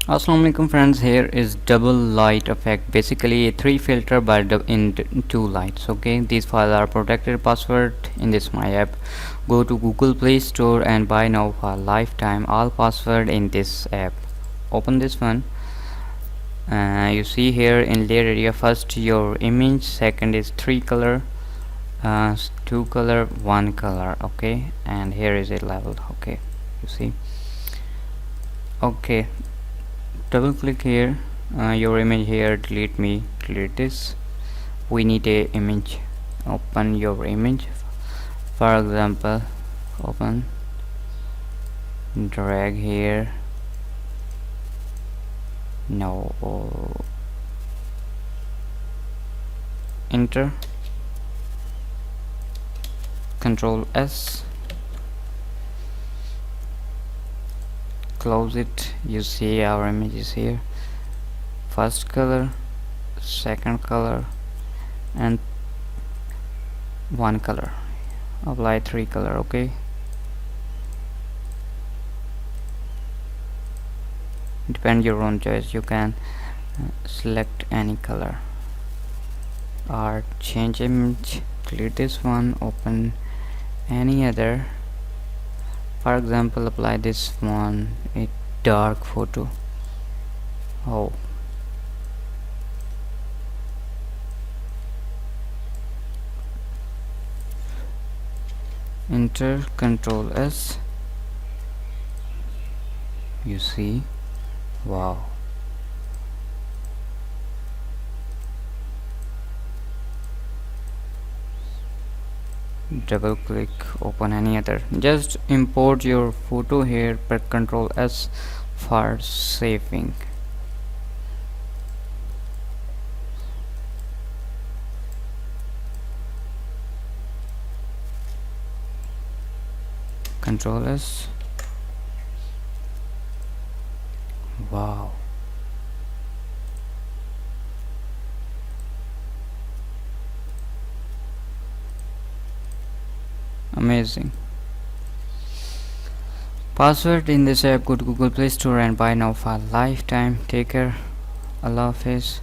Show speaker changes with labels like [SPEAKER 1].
[SPEAKER 1] Assalamualaikum friends, here is double light effect, basically a 3 filter but in 2 lights. Okay, these files are protected password in this my app. Go to Google Play Store and buy now for lifetime all password in this app. Open this one. You see here in layer area, first your image, second is 3 color, 2 color, 1 color. Okay, and here is a level. Okay, you see. Okay, double click here, your image here, delete this. We need a image. Open your image, for example, open, drag here, no, enter, Control S, close it. You see our image is here, first color, second color, and 1 color. Apply 3 color. Okay, depend your own choice. You can select any color or change image, delete this one, open any other. For example, apply this one, a dark photo. Oh, enter, Control S. You see, wow. Double click, open any other. Just import your photo here, press Control S for saving. Control S. Wow, amazing. Password in this app, go to Google Play Store and buy now for lifetime. Take care. Allah Hafiz.